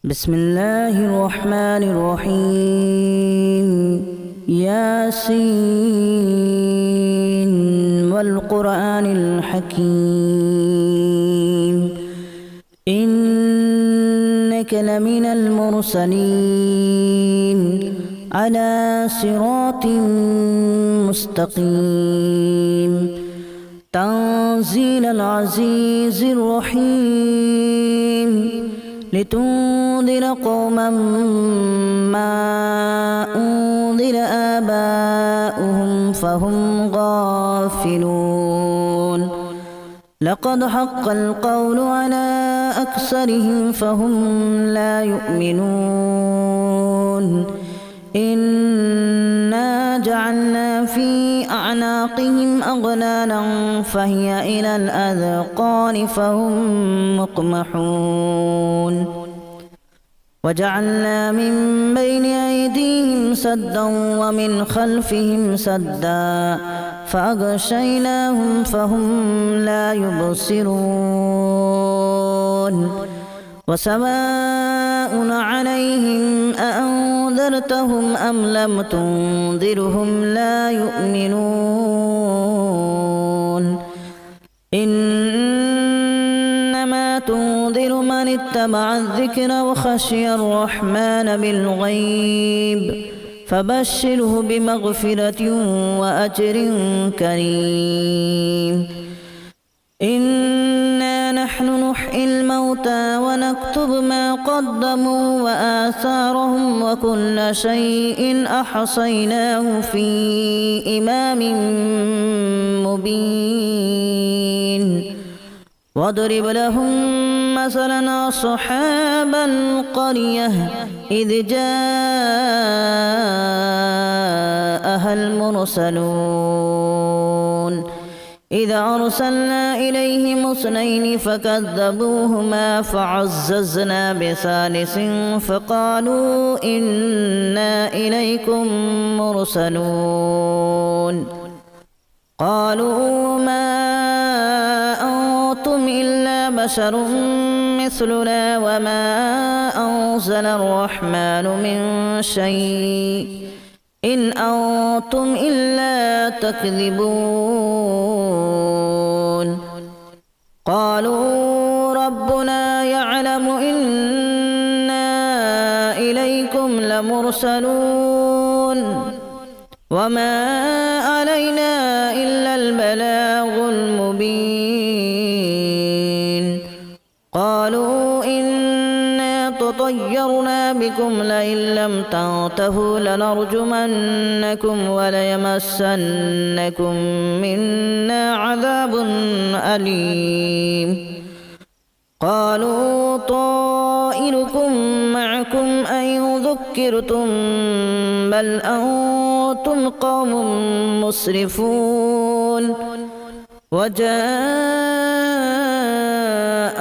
بسم الله الرحمن الرحيم ياسين والقرآن الحكيم إنك لمن المرسلين على صراط مستقيم تنزيل العزيز الرحيم لتنذر قوما ما أنذر آباؤهم فهم غافلون لقد حق القول على أكثرهم فهم لا يؤمنون إنا جعلنا في أعناقهم أغلالا فهي إلى الأذقان فهم مقمحون وجعلنا من بين أيديهم سدا ومن خلفهم سدا فأغشيناهم فهم لا يبصرون وسواء عليهم أأنذرتهم أم لم تنذرهم لا يؤمنون إنما تنذر من اتبع الذكر وخشي الرحمن بالغيب فبشره بمغفرة وأجر كريم إنا نحن نحيي الموتى ونكتب ما قدموا وآثارهم وكل شيء أحصيناه في إمام مبين واضرب لهم مثلا أصحاب القرية إذ جاءها المرسلون إذا أرسلنا إليهم اثنين فكذبوهما فعززنا بثالث فقالوا إنا إليكم مرسلون قالوا ما أنتم إلا بشر مثلنا وما أنزل الرحمن من شيء إن أنتم إلا تكذبون قالوا ربنا يعلم إنا إليكم لمرسلون وما علينا إلا البلاغ المبين قالوا إنا تطيرنا بكم لئن لم تنتهوا لنرجمنكم وليمسنكم منا عذاب أليم قالوا طائركم معكم أن ذكرتم بل أنتم قوم مسرفون وجاء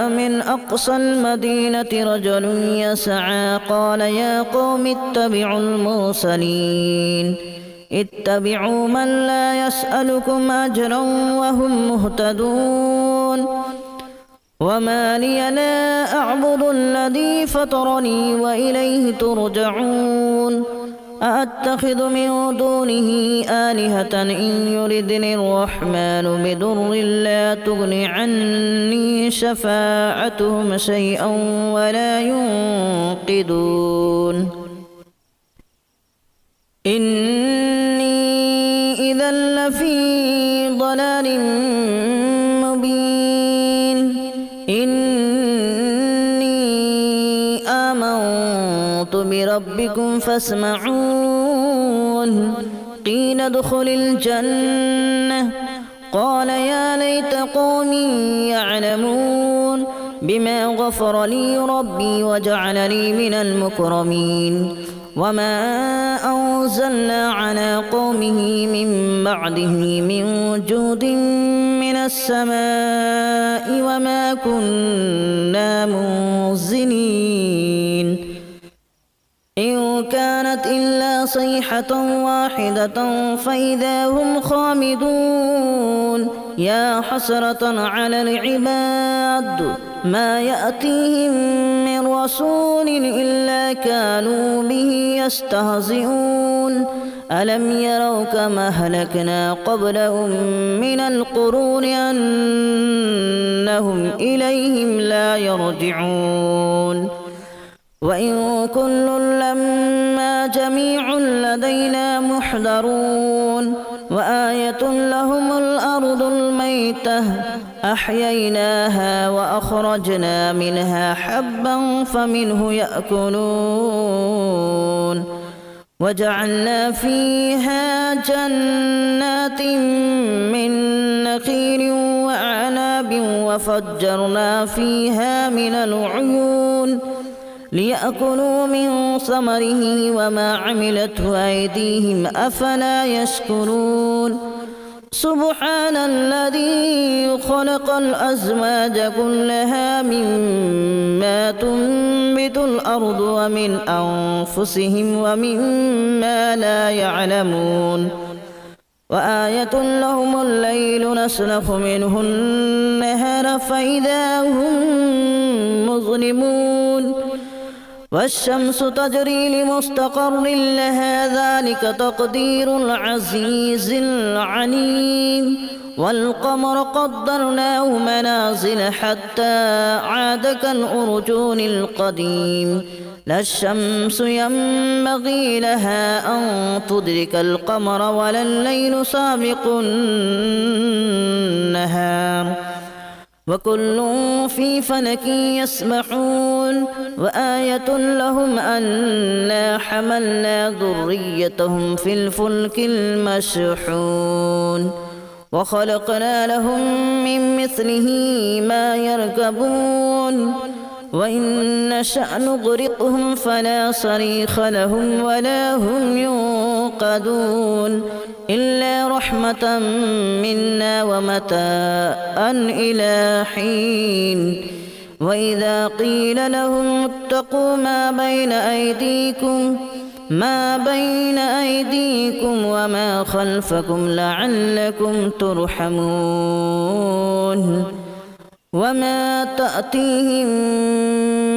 من أقصى المدينة رجل يسعى قال يا قوم اتبعوا المرسلين اتبعوا من لا يسألكم أجرا وهم مهتدون وما لي لا أعبد الذي فطرني وإليه ترجعون أأتخذ من دونه آلهة إن يردني الرحمن بضر لا تغن عني شفاعتهم شيئا ولا ينقذون إني إذا لفي ضلال مبين إني آمنت بربكم فاسمعون قيل ادخل الجنة قال يا ليت قومي يعلمون بما غفر لي ربي وجعلني من المكرمين وما أنزلنا على قومه من بعده من جود من السماء وما كنا منزلين إن كانت إلا صيحة واحدة فإذا هم خامدون يا حسرة على العباد ما يأتيهم من رسول إلا كانوا به يستهزئون ألم يروا كما أهلكنا قبلهم من القرون أنهم إليهم لا يرجعون وإن كل لما جميع لدينا محضرون وآية لهم الأرض الميتة أحييناها وأخرجنا منها حبا فمنه يأكلون وجعلنا فيها جنات من نخيل وأعناب وفجرنا فيها من العيون ليأكلوا من ثمره وما عملته أيديهم أفلا يشكرون سبحان الذي خلق الأزواج كلها مما تنبت الأرض ومن أنفسهم ومما لا يعلمون وآية لهم الليل نسلخ منه النهار فإذا هم مظلمون والشمس تجري لمستقر لها ذلك تقدير العزيز العليم والقمر قدرناه منازل حتى عاد كالأرجون القديم لا الشمس ينبغي لها أن تدرك القمر ولا الليل سابق النهار وكل في فلك يسبحون وآية لهم أنا حملنا ذريتهم في الفلك المشحون وخلقنا لهم من مثله ما يركبون وإن نشأ نغرقهم فلا صريخ لهم ولا هم ينقذون إلا رحمة منا ومتاعا إلى حين وإذا قيل لهم اتقوا ما بين أيديكم وما خلفكم لعلكم ترحمون وما تأتيهم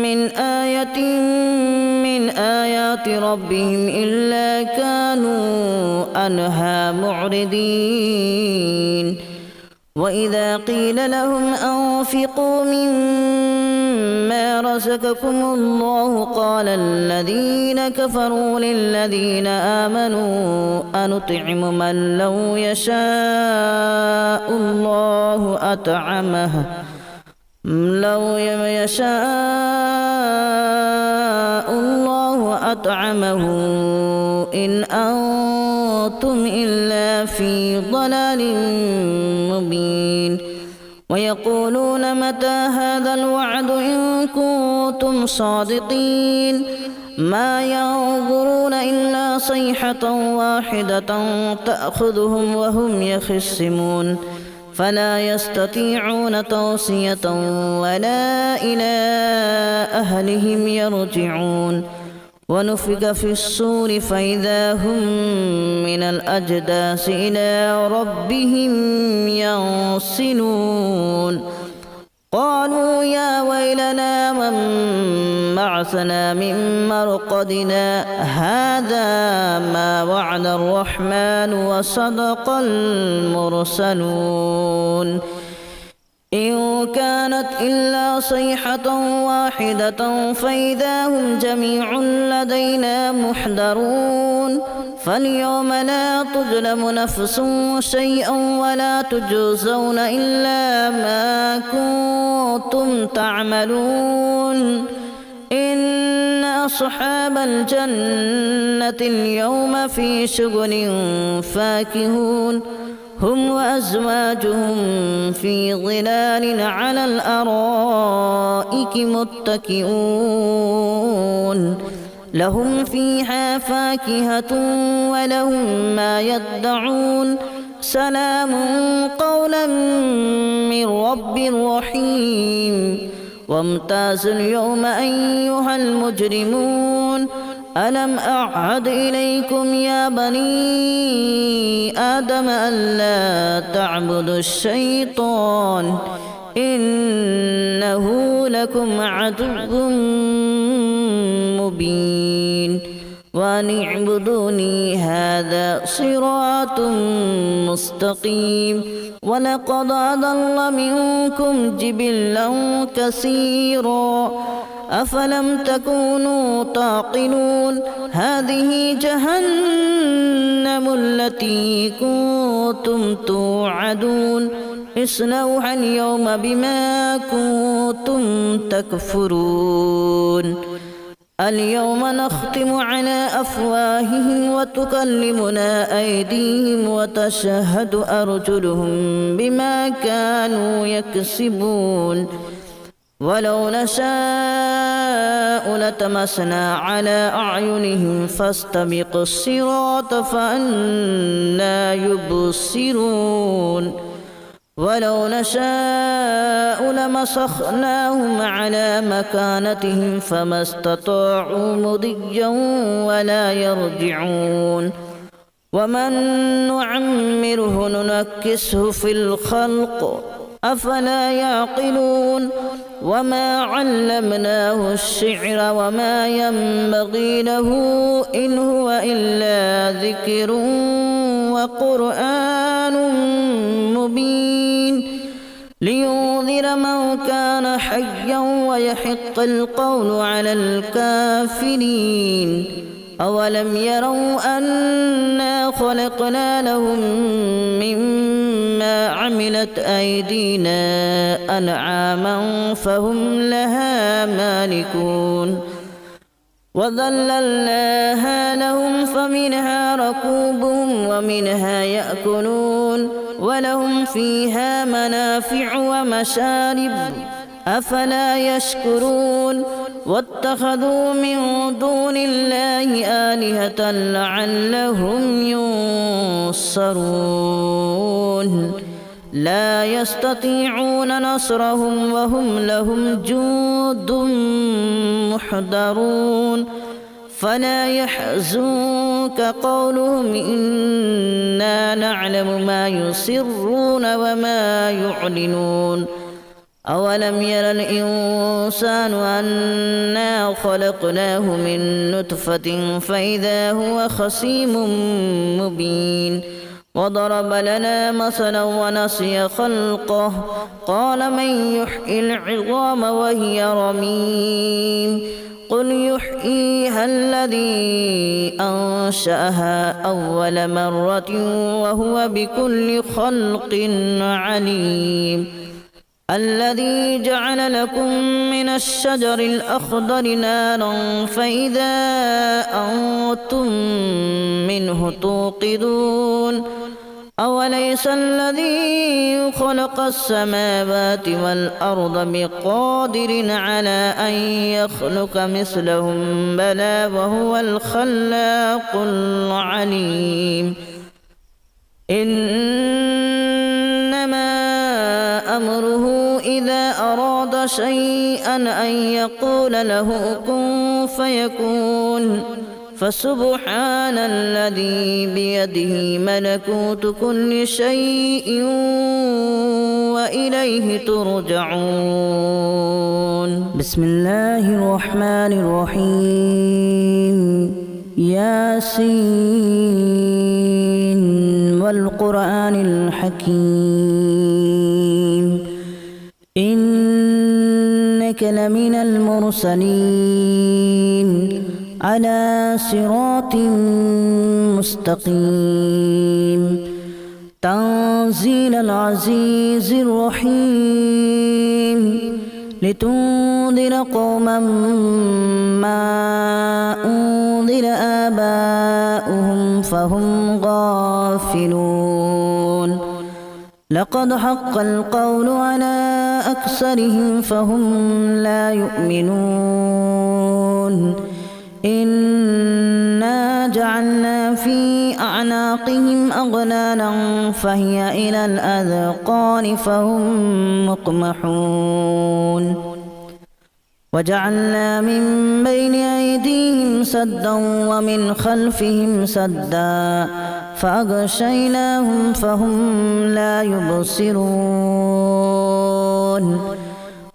من آية من آيات ربهم إلا كانوا عنها معرضين وإذا قيل لهم أنفقوا مما رزقكم الله قال الذين كفروا للذين آمنوا أنطعم من لو يشاء الله أطعمه إن أنتم إلا في ضلال مبين ويقولون متى هذا الوعد إن كنتم صادقين ما ينظرون إلا صيحة واحدة تأخذهم وهم يخصمون فلا يستطيعون توصية ولا إلى أهلهم يرجعون ونفخ في الصور فإذا هم من الأجداث إلى ربهم ينسلون قالوا يا ويلنا من بعثنا من مرقدنا هذا ما وعد الرحمن وصدق المرسلون إن كانت إلا صيحة واحدة فإذا هم جميع لدينا محضرون فاليوم لا تظلم نفس شيئا ولا تجزون إلا ما كنتم تعملون إن أصحاب الجنة اليوم في شغل فاكهون هم وأزواجهم في ظلال على الأرائك متكئون لهم فيها فاكهة ولهم ما يدعون سلام قولا من رب رحيم وامتازوا اليوم أيها المجرمون ألم أعهد إليكم يا بني آدم ألا تعبدوا الشيطان إنه لكم عدو مبين وأن اعبدوني هذا صراط مستقيم ولقد أضل منكم جبلا كثيرا أفلم تكونوا تعقلون هذه جهنم التي كنتم توعدون اصلوها اليوم بما كنتم تكفرون اليوم نختم على أفواههم وتكلمنا أيديهم وتشهد أرجلهم بما كانوا يكسبون ولو نشاء لتمسنا على أعينهم فاستبقوا الصراط فأنى يبصرون ولو نشاء لمسخناهم على مكانتهم فما استطاعوا مضيا ولا يرجعون ومن نعمره ننكسه في الخلق أفلا يعقلون وما علمناه الشعر وما ينبغي له إن هو إلا ذكر وقرآن مبين لينذر من كان حيا ويحق القول على الكافرين أولم يروا أنا خلقنا لهم مما عملت أيدينا أنعاما فهم لها مالكون وذللناها لهم فمنها ركوبهم ومنها يأكلون ولهم فيها منافع ومشارب أفلا يشكرون واتخذوا من دون الله آلهة لعلهم ينصرون لا يستطيعون نصرهم وهم لهم جند محضرون فلا يحزنك قولهم إنا نعلم ما يسرون وما يعلنون أولم ير الإنسان أنا خلقناه من نطفة فإذا هو خصيم مبين وضرب لنا مثلا ونسي خلقه قال من يحيي العظام وهي رميم قل يحييها الذي أنشأها أول مرة وهو بكل خلق عليم الذي جعل لكم من الشجر الأخضر نارا فإذا أنتم منه توقدون أوليس الذي خلق السماوات والأرض بقادر على أن يخلق مثلهم بلى وهو الخلاق العليم إنما أمره إذا أراد شيئا أن يقول له كن فيكون فسبحان الذي بيده ملكوت كل شيء وإليه ترجعون بسم الله الرحمن الرحيم ياسين والقرآن الحكيم إنك لمن المرسلين على صراط مستقيم تنزيل العزيز الرحيم لتنذر قوما ما أنذر آباؤهم فهم غافلون لقد حق القول على أكثرهم فهم لا يؤمنون إنا جعلنا في أعناقهم أغلالا فهي إلى الأذقان فهم مقمحون وجعلنا من بين أيديهم سدا ومن خلفهم سدا فأغشيناهم فهم لا يبصرون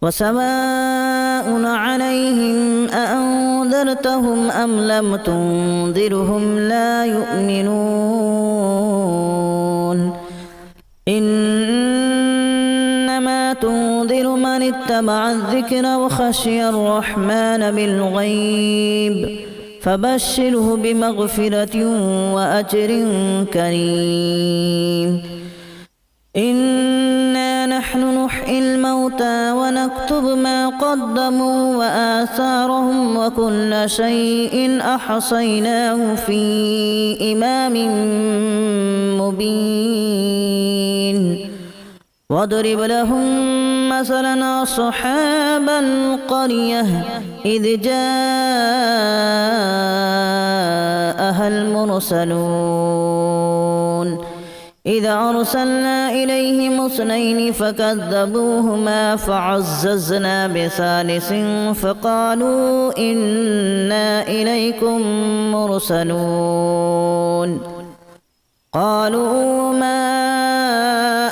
وسواء عليهم أأنذرتهم أنذرتهم أم لم تنذرهم لا يؤمنون إنما تنذر من اتبع الذكر وخشي الرحمن بالغيب فبشره بمغفرة وأجر كريم إنا نحن نحيي الموتى ونكتب ما قدموا وآثارهم وكل شيء أحصيناه في إمام مبين واضرب لهم مثلا أصحاب القرية إذ جاءها المرسلون إذا أرسلنا إليهم اثنين فكذبوهما فعززنا بثالث فقالوا إنا إليكم مرسلون قالوا ما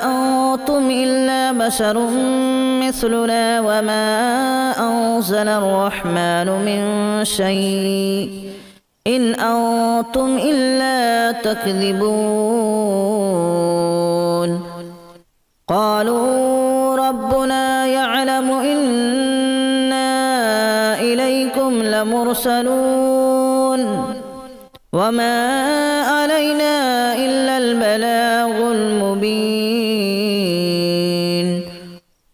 أنتم إلا بشر مثلنا وما أنزل الرحمن من شيء إن أنتم إلا تكذبون قالوا ربنا يعلم إنا إليكم لمرسلون وما علينا إلا البلاغ المبين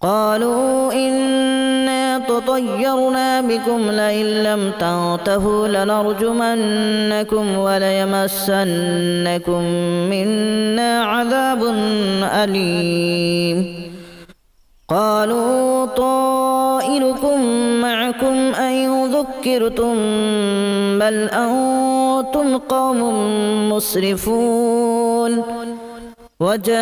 قالوا إنا تطيرنا بكم لئن لم تنتهوا لنرجمنكم وليمسنكم منا عذاب أليم قالوا طائركم معكم أن ذكرتم بل أنتم قوم مسرفون وجاء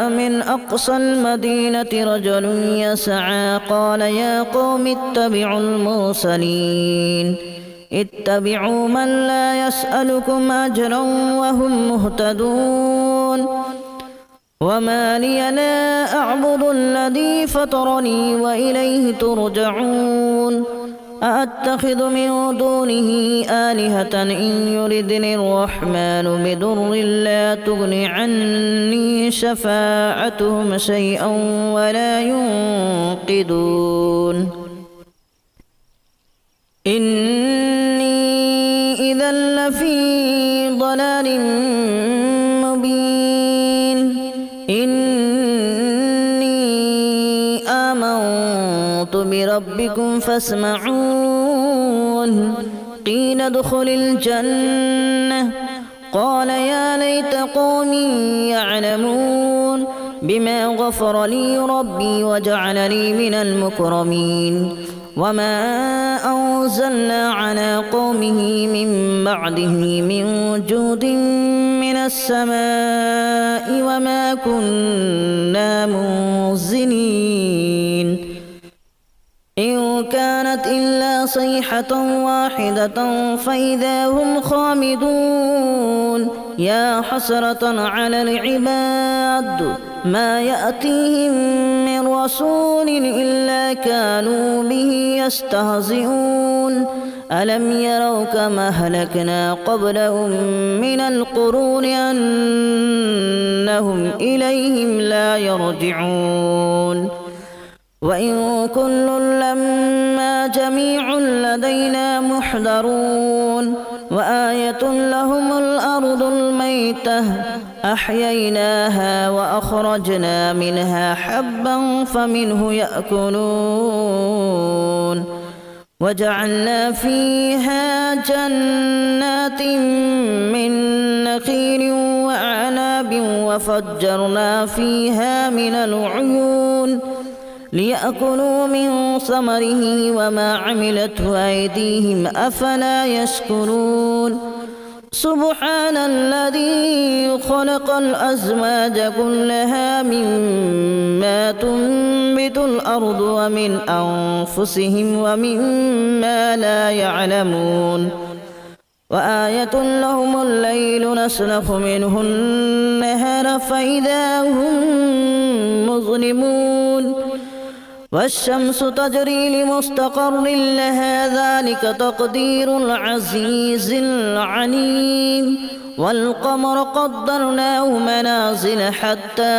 من أقصى المدينة رجل يسعى قال يا قوم اتبعوا المرسلين اتبعوا من لا يسألكم أجرا وهم مهتدون وما لي لا أعبد الذي فطرني وإليه ترجعون أأتخذ من دونه آلهة إن يردني الرحمن بضر لا تغن عني شفاعتهم شيئا ولا ينقذون إني إذا لفي ضلال مبين إني آمنت بربكم فاسمعون قيل ادخل الجنة قال يا ليت قومي يعلمون بما غفر لي ربي وجعلني من المكرمين وما أنزلنا على قومه من بعده من جود من السماء وما كنا منزلين إن كانت إلا صيحة واحدة فإذا هم خامدون يا حسرة على العباد ما يأتيهم من رسول إلا كانوا به يستهزئون ألم يروا كما أهلكنا قبلهم من القرون أنهم إليهم لا يرجعون وإن كل لما جميع لدينا محضرون وآية لهم الأرض الميتة أحييناها وأخرجنا منها حبا فمنه يأكلون وجعلنا فيها جنات من نخيل وأعناب وفجرنا فيها من العيون ليأكلوا من ثمره وما عملته أيديهم أفلا يشكرون سبحان الذي خلق الأزواج كلها مما تنبت الأرض ومن أنفسهم ومما لا يعلمون وآية لهم الليل نسلخ منه النهار فإذا هم مظلمون والشمس تجري لمستقر لها ذلك تقدير العزيز العليم والقمر قدرناه منازل حتى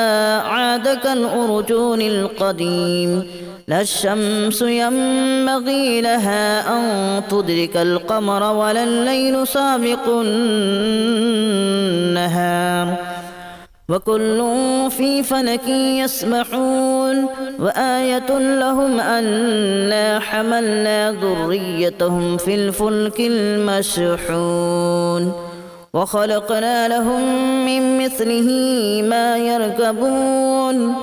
عاد كالأرجون القديم لا الشمس ينبغي لها أن تدرك القمر ولا الليل سابق النهار وكل في فلك يسبحون وآية لهم أنا حملنا ذريتهم في الفلك المشحون وخلقنا لهم من مثله ما يركبون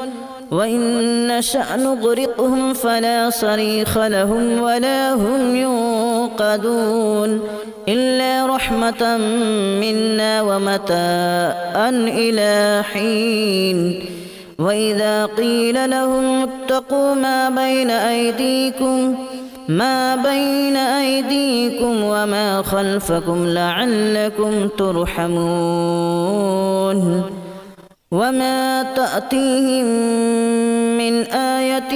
وإن نشأ نغرقهم فلا صريخ لهم ولا هم ينقذون إلا رحمة منا ومتاعا إلى حين وإذا قيل لهم اتقوا ما بين أيديكم وما خلفكم لعلكم ترحمون وما تأتيهم من آية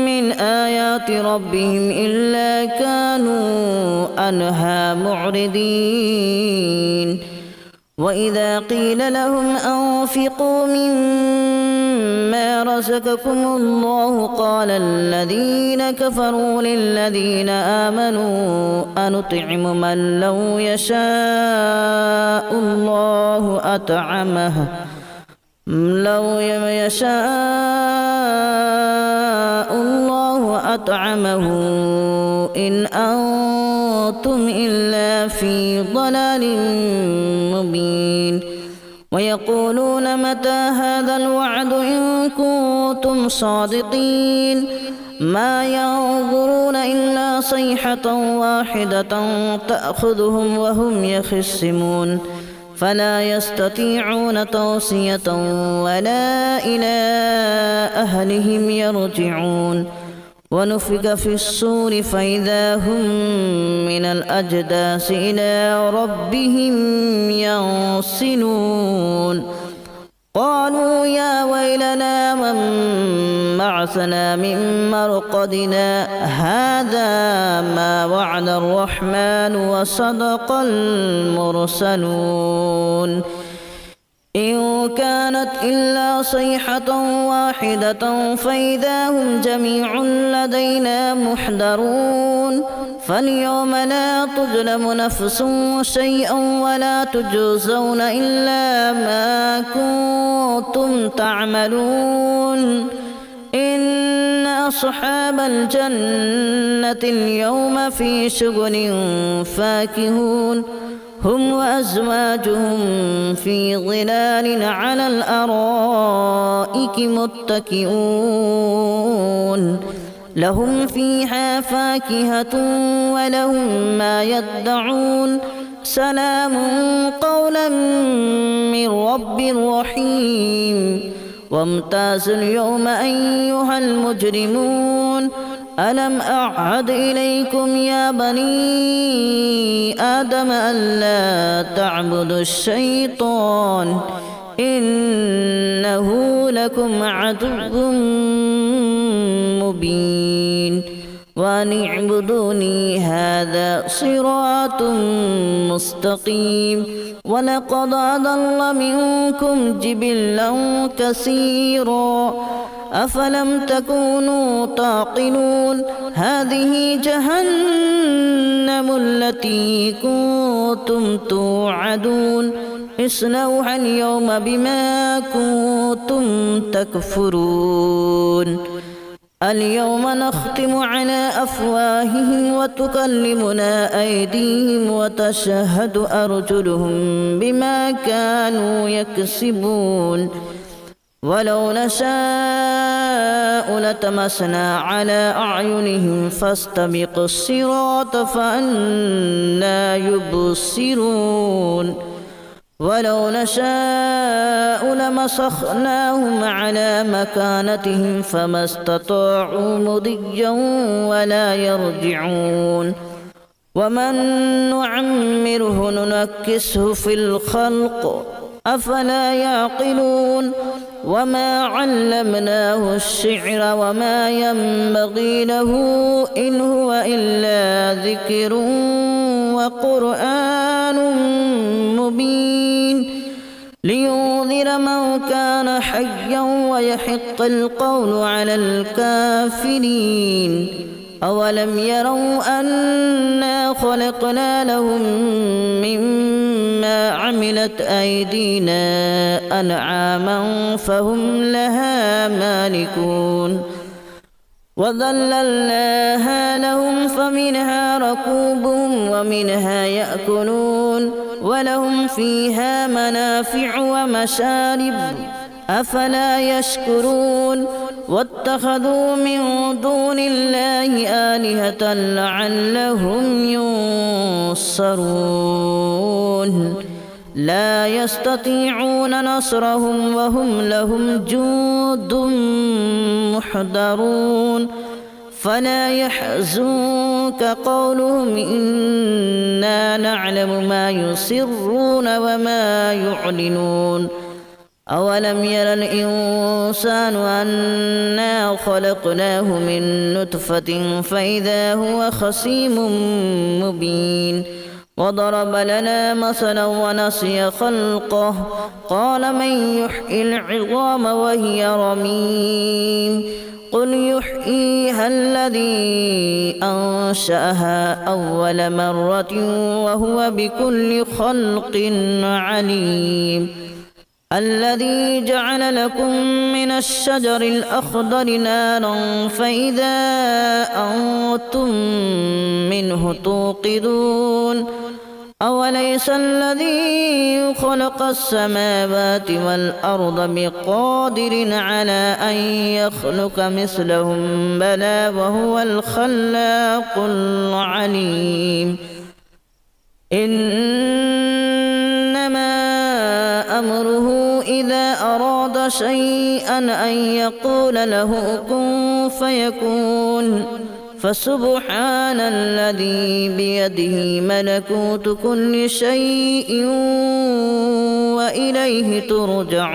من آيات ربهم إلا كانوا عنها معرضين وإذا قيل لهم أنفقوا مما رزقكم الله قال الذين كفروا للذين آمنوا أنطعم من لو يشاء الله أطعمه إن أنتم إلا في ضلال مبين ويقولون متى هذا الوعد إن كنتم صادقين ما ينظرون إلا صيحة واحدة تأخذهم وهم يخصمون فلا يستطيعون توصية ولا إلى أهلهم يرجعون ونفخ في الصور فإذا هم من الأجداث إلى ربهم ينسلون قالوا يا ويلنا من بعثنا من مرقدنا هذا ما وعد الرحمن وصدق المرسلون إن كانت إلا صيحة واحدة فإذا هم جميع لدينا محضرون فاليوم لا تظلم نفس شيئا ولا تجزون إلا ما كنتم تعملون إن أصحاب الجنة اليوم في شغل فاكهون هم وأزواجهم في ظلال على الأرائك متكئون لهم فيها فاكهة ولهم ما يدعون سلام قولا من رب رحيم وامتازوا اليوم أيها المجرمون ألم أعهد إليكم يا بني آدم ألا تعبدوا الشيطان إنه لكم عدو مبين وأن اعبدوني هذا صراط مستقيم ولقد أضل منكم جبلا كثيرا أفلم تكونوا تعقلون هذه جهنم التي كنتم توعدون اصلوها اليوم بما كنتم تكفرون اليوم نختم على أفواههم وتكلمنا أيديهم وتشهد أرجلهم بما كانوا يكسبون ولو نشاء لتمسنا على أعينهم فاستبقوا الصراط فأنى يبصرون ولو نشاء لمسخناهم على مكانتهم فما استطاعوا مضيا ولا يرجعون ومن نعمره ننكسه في الخلق أفلا يعقلون وما علمناه الشعر وما ينبغي له إن هو إلا ذكر وقرآن مبين لينذر من كان حيا ويحق القول على الكافرين أولم يروا أنا خلقنا لهم مما عملت أيدينا أنعاما فهم لها مالكون وذللناها لهم فمنها ركوبهم ومنها يأكلون ولهم فيها منافع ومشارب أفلا يشكرون واتخذوا من دون الله آلهة لعلهم ينصرون لا يستطيعون نصرهم وهم لهم جند محضرون فلا يحزنك قولهم إنا نعلم ما يسرون وما يعلنون أولم ير الإنسان أنا خلقناه من نطفة فإذا هو خصيم مبين وضرب لنا مثلا ونسي خلقه قال من يحيي العظام وهي رميم قل يحييها الذي أنشأها أول مرة وهو بكل خلق عليم الذي جعل لكم من الشجر الأخضر نارا فإذا أنتم منه توقدون أوليس الذي خلق السماوات والأرض بقادر على أن يخلق مثلهم بلى وهو الخلاق العليم إنما أمره إذا أراد شيئا أن يقول له كن فيكون فسبحان الذي بيده ملكوت كل شيء وإليه ترجعون.